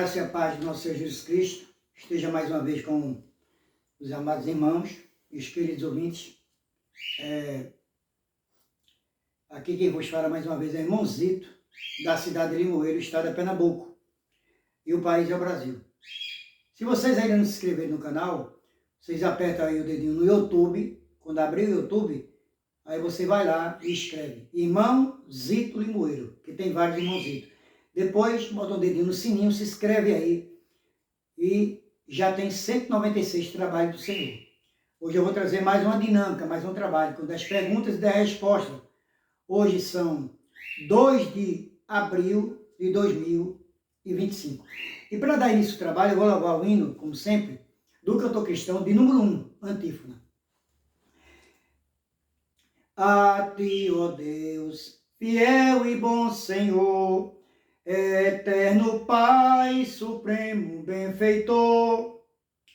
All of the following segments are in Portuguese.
graça e a paz do nosso Senhor Jesus Cristo esteja mais uma vez com os amados irmãos e os queridos ouvintes. Aqui quem vos fala mais uma vez é irmão Zito, da cidade de Limoeiro, estado de Pernambuco, e o país é o Brasil. Se vocês ainda não se inscreverem no canal, vocês apertam aí o dedinho no YouTube. Quando abrir o YouTube, aí você vai lá e escreve Irmão Zito Limoeiro, que tem vários irmãos Zito. Depois, bota um dedinho no sininho, se inscreve aí e já tem 196 trabalhos do Senhor. Hoje eu vou trazer mais uma dinâmica, mais um trabalho, com 10 perguntas e 10 respostas. Hoje são 2 de abril de 2025. E para dar início ao trabalho, eu vou louvar o hino, como sempre, do cantor cristão, de número 1, antífona. A ti, ó Deus, fiel e bom Senhor, eterno Pai, supremo benfeitor,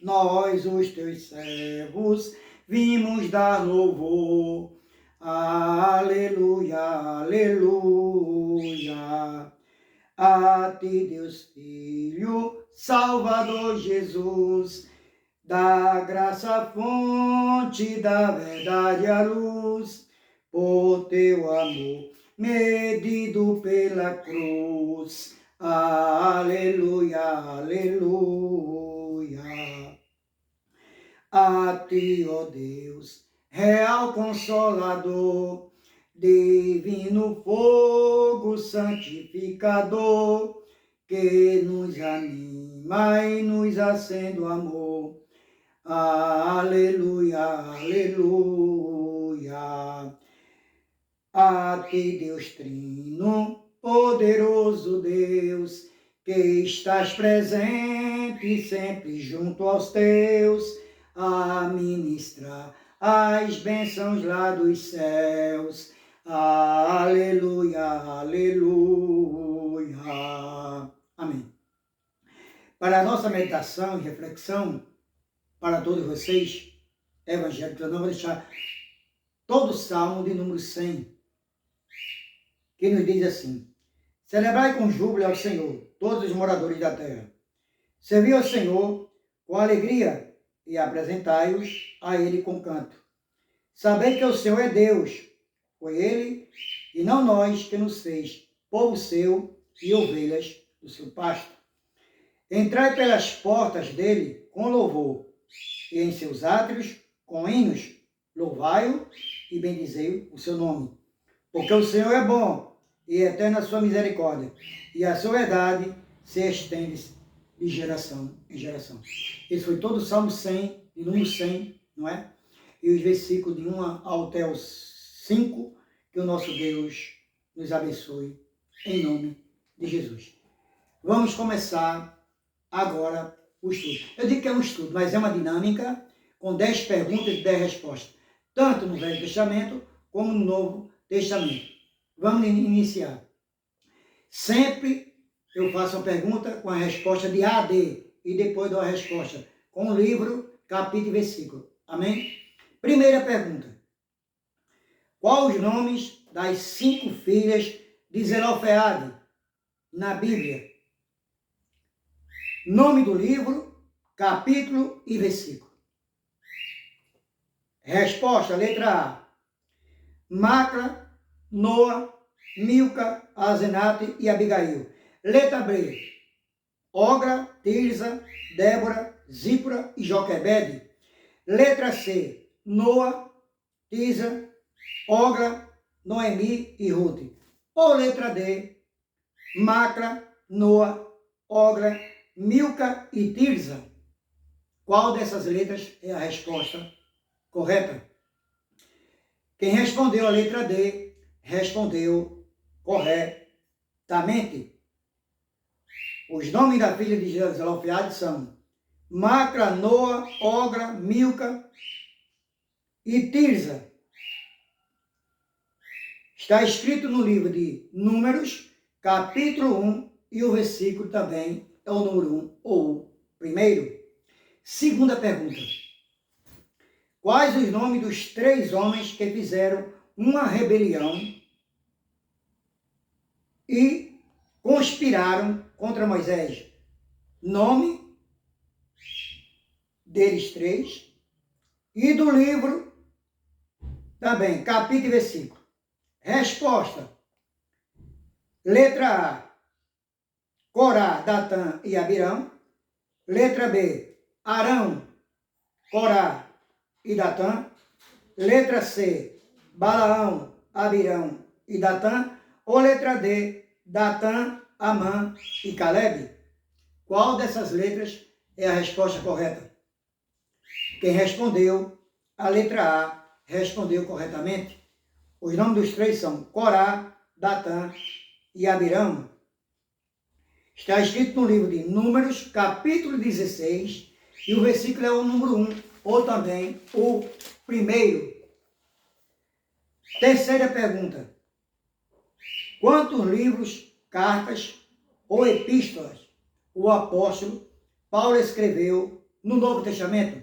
nós, os teus servos, vimos dar louvor. Aleluia, aleluia. A ti, Deus Filho, Salvador Jesus, da graça fonte, da verdade a luz, por teu amor medido pela cruz. Aleluia, aleluia. A ti, ó Deus, real consolador, divino fogo santificador, que nos anima e nos acende o amor. Aleluia, aleluia. A ti, Deus Trino, poderoso Deus, que estás presente sempre junto aos teus, a ministrar as bênçãos lá dos céus. Aleluia, aleluia. Amém. Para a nossa meditação e reflexão, para todos vocês, evangélicos, eu não vou deixar todo o Salmo de número 100, que nos diz assim: celebrai com júbilo ao Senhor, todos os moradores da terra. Servi ao Senhor com alegria e apresentai-os a Ele com canto. Sabei que o Senhor é Deus, foi Ele e não nós que nos fez, povo seu e ovelhas do seu pasto. Entrai pelas portas dele com louvor, e em seus átrios com hinos, louvai-o e bendizei o seu nome. Porque o Senhor é bom e eterna a sua misericórdia, e a sua verdade se estende de geração em geração. Esse foi todo o Salmo 100, de número 100, não é? E os versículos de 1 até o 5, que o nosso Deus nos abençoe, em nome de Jesus. Vamos começar agora o estudo. Eu digo que é um estudo, mas é uma dinâmica com 10 perguntas e 10 respostas, tanto no Velho Testamento como no Novo Testamento. Vamos iniciar. Sempre eu faço uma pergunta com a resposta de A a D, e depois dou a resposta com o livro, capítulo e versículo. Amém? Primeira pergunta. Qual os nomes das 5 filhas de Zelofeade na Bíblia? Nome do livro, capítulo e versículo. Resposta, letra A. Macla, Noa, Milca, Azenate e Abigail. Letra B. Ogra, Tirza, Débora, Zípora e Joquebede. Letra C. Noa, Tirza, Ogra, Noemi e Ruth. Ou letra D. Macla, Noa, Ogra, Milca e Tirza. Qual dessas letras é a resposta correta? Quem respondeu a letra D, respondeu corretamente. Os nomes da filha de Zelofeade são Macla, Noa, Ogra, Milca e Tirza. Está escrito no livro de Números, capítulo 1, e o versículo também é o número 1, ou primeiro. Segunda pergunta. Quais os nomes dos 3 homens que fizeram uma rebelião e conspiraram contra Moisés? nome deles três, e do livro também, capítulo e versículo. Resposta. Letra A, Corá, Datã e Abirão. Letra B, Arão, Corá e Datã. Letra C, Balaão, Abirão e Datã. Ou letra D, Datã, Amã e Calebe? Qual dessas letras é a resposta correta? Quem respondeu a letra A respondeu corretamente. Os nomes dos três são Corá, Datã e Abirão. Está escrito no livro de Números, capítulo 16, e o versículo é o número 1, ou também o primeiro. Terceira pergunta. Quantos livros, cartas ou epístolas o apóstolo Paulo escreveu no Novo Testamento?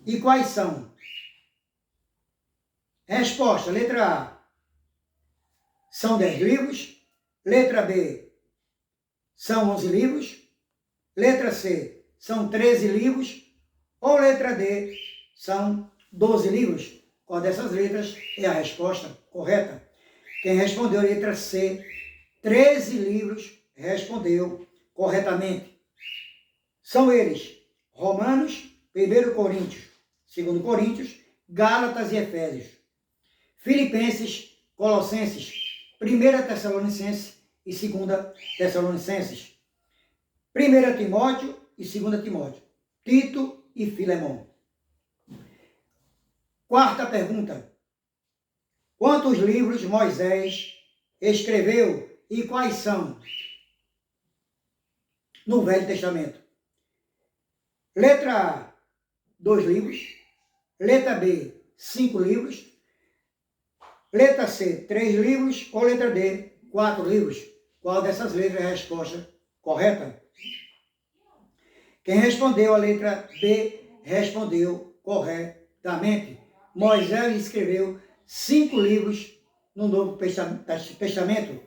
E quais são? Resposta, letra A, são 10 livros. Letra B, são 11 livros. Letra C, são 13 livros. Ou letra D, são 12 livros. Qual dessas letras é a resposta correta? Quem respondeu a letra C, 13 livros, respondeu corretamente. São eles: Romanos, 1 Coríntios, 2 Coríntios, Gálatas e Efésios, Filipenses, Colossenses, 1 Tessalonicenses e 2 Tessalonicenses, 1 Timóteo e 2 Timóteo, Tito e Filemão. Quarta pergunta. Quantos livros Moisés escreveu e quais são no Velho Testamento? Letra A, 2 livros. Letra B, 5 livros. Letra C, 3 livros. Ou letra D, 4 livros. Qual dessas letras é a resposta correta? Quem respondeu a letra B respondeu corretamente. Moisés escreveu 5 livros no Novo Testamento.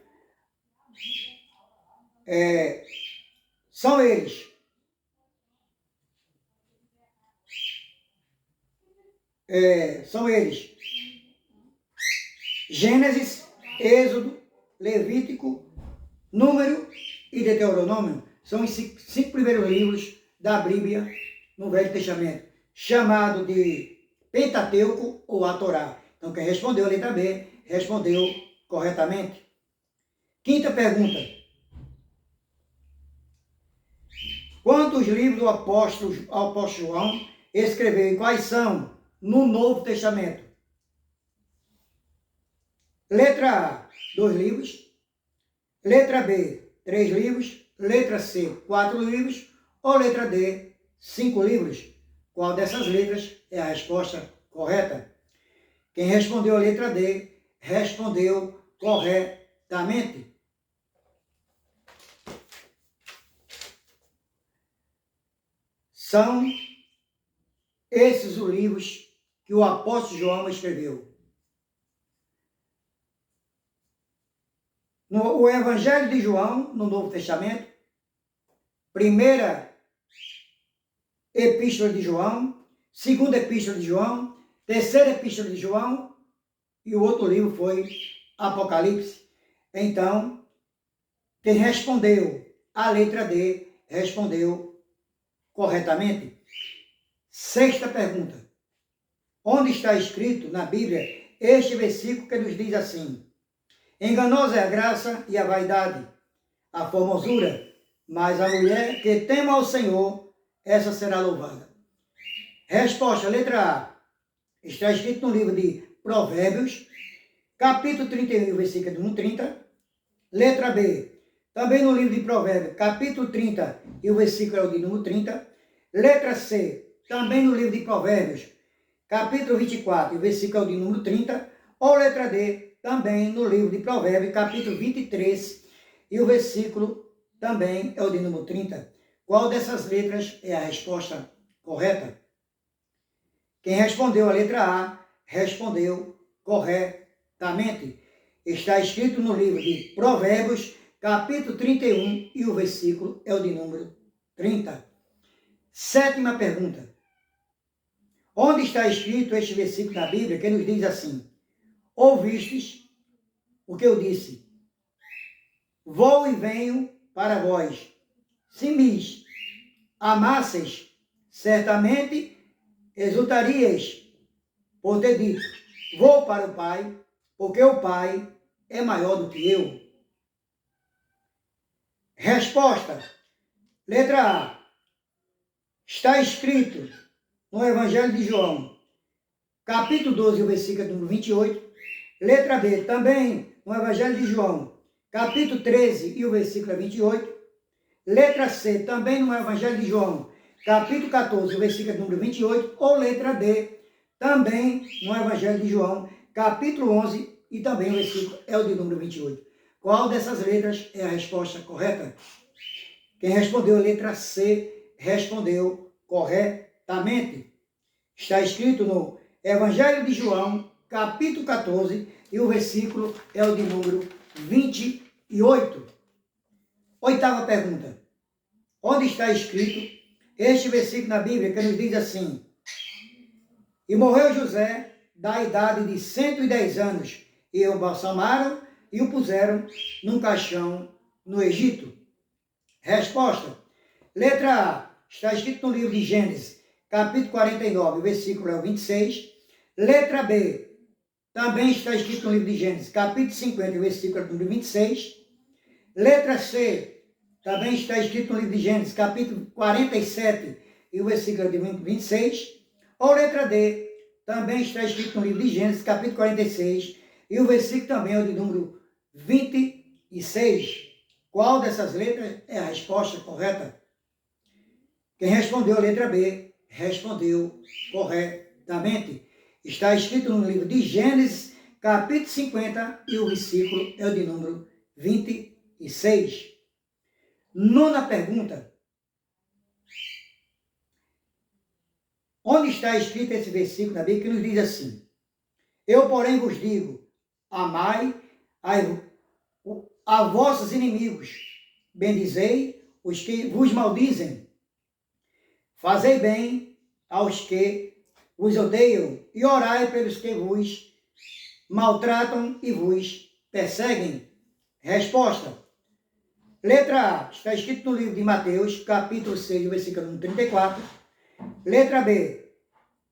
São eles: Gênesis, Êxodo, Levítico, Número e Deuteronômio. São os 5 primeiros livros da Bíblia no Velho Testamento, chamado de Pentateuco ou a Torá. Então, quem respondeu a letra B, respondeu corretamente. Quinta pergunta. Quantos livros o apóstolo João escreveu e quais são no Novo Testamento? Letra A, 2 livros. Letra B, 3 livros. Letra C, 4 livros. Ou letra D, 5 livros. Qual dessas letras é a resposta correta? Quem respondeu a letra D, respondeu corretamente. São esses os livros que o apóstolo João escreveu. O Evangelho de João, no Novo Testamento, primeira Epístola de João, segunda Epístola de João, terceira Epístola de João, e o outro livro foi Apocalipse. Então, quem respondeu a letra D, respondeu corretamente. Sexta pergunta. Onde está escrito na Bíblia este versículo que nos diz assim: enganosa é a graça e a vaidade, a formosura, mas a mulher que teme ao Senhor, essa será louvada. Resposta, letra A. Está escrito no livro de Provérbios, capítulo 31, versículo 1, 30. Letra B. Também no livro de Provérbios, capítulo 30, e o versículo é o de número 30. Letra C. Também no livro de Provérbios, capítulo 24, e o versículo é o de número 30. Ou letra D. Também no livro de Provérbios, capítulo 23, e o versículo também é o de número 30. Qual dessas letras é a resposta correta? Quem respondeu a letra A, respondeu corretamente. Está escrito no livro de Provérbios, capítulo 31, e o versículo é o de número 30. Sétima pergunta. Onde está escrito este versículo na Bíblia que nos diz assim: ouvistes o que eu disse, vou e venho para vós. Se me amasseis, certamente exultarias por ter dito, vou para o Pai, porque o Pai é maior do que eu. Resposta. Letra A. Está escrito no Evangelho de João, capítulo 12, o versículo número 28. Letra B. Também no Evangelho de João, capítulo 13 e o versículo 28. Letra C. Também no Evangelho de João, capítulo 14, o versículo número 28. Ou letra D. Também no Evangelho de João, capítulo 11 e também o versículo é o de número 28. Qual dessas letras é a resposta correta? Quem respondeu a letra C, respondeu corretamente. Está escrito no Evangelho de João, capítulo 14, e o versículo é o de número 28. Oitava pergunta. Onde está escrito este versículo na Bíblia que nos diz assim: e morreu José da idade de 110 anos, e o embalsamaram e o puseram num caixão no Egito? Resposta. Letra A. Está escrito no livro de Gênesis, capítulo 49, versículo é o 26. Letra B. Também está escrito no livro de Gênesis, capítulo 50, versículo número 26. Letra C. Também está escrito no livro de Gênesis, capítulo 47, e o versículo de 26. Ou letra D. Também está escrito no livro de Gênesis, capítulo 46, e o versículo também é o de número 26. Qual dessas letras é a resposta correta? Quem respondeu a letra B, respondeu corretamente. Está escrito no livro de Gênesis, capítulo 50, e o versículo é o de número 26. Nona pergunta. Onde está escrito esse versículo na Bíblia que nos diz assim: eu, porém, vos digo, amai a vossos inimigos, bendizei os que vos maldizem, fazei bem aos que vos odeiam e orai pelos que vos maltratam e vos perseguem. Resposta. Letra A. Está escrito no livro de Mateus, capítulo 6, versículo 34. Letra B.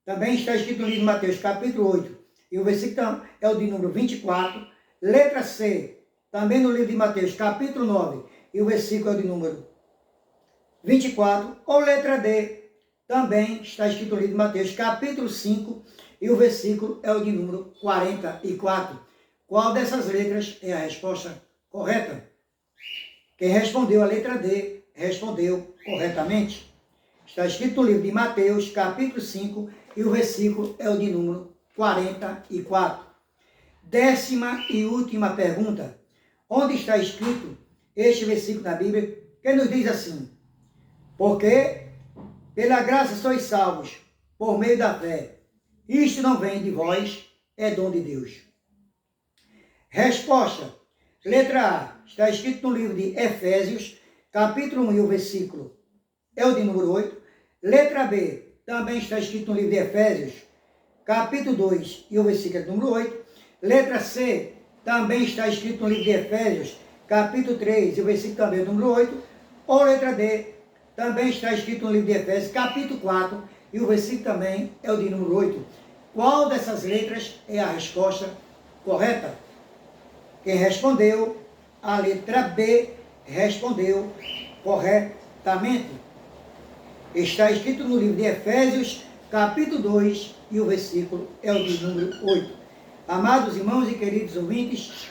Também está escrito no livro de Mateus, capítulo 8, e o versículo é o de número 24. Letra C. Também no livro de Mateus, capítulo 9, e o versículo é o de número 24. Ou letra D. Também está escrito no livro de Mateus, capítulo 5, e o versículo é o de número 44. Qual dessas letras é a resposta correta? Quem respondeu a letra D, respondeu corretamente. Está escrito no livro de Mateus, capítulo 5, e o versículo é o de número 44. Décima e última pergunta. Onde está escrito este versículo na Bíblia que nos diz assim: porque pela graça sois salvos, por meio da fé. Isto não vem de vós, é dom de Deus. Resposta. Letra A. Está escrito no livro de Efésios, capítulo 1, e o versículo é o de número 8. Letra B. Também está escrito no livro de Efésios, capítulo 2, e o versículo é o número 8. Letra C. Também está escrito no livro de Efésios, capítulo 3, e o versículo também é o número 8. Ou letra D. Também está escrito no livro de Efésios, capítulo 4, e o versículo também é o de número 8. Qual dessas letras é a resposta correta? Quem respondeu a letra B, respondeu corretamente. Está escrito no livro de Efésios, capítulo 2, e o versículo é o de número 8. Amados irmãos e queridos ouvintes,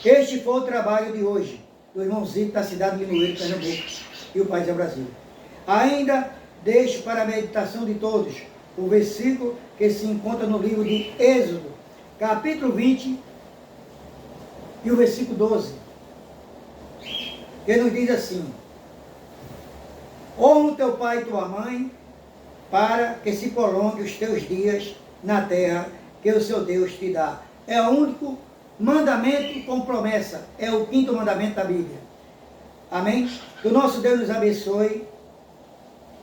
este foi o trabalho de hoje, do irmão Zico, da cidade de Limoeiro, Pernambuco, e o país é o Brasil. Ainda deixo para a meditação de todos o versículo que se encontra no livro de Êxodo, capítulo 20, e o versículo 12, que nos diz assim: honra teu pai e tua mãe, para que se prolongue os teus dias na terra que o seu Deus te dá. É o único mandamento com promessa, é o quinto mandamento da Bíblia. Amém? Que o nosso Deus nos abençoe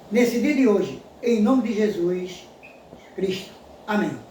nesse dia de hoje, em nome de Jesus Cristo. Amém.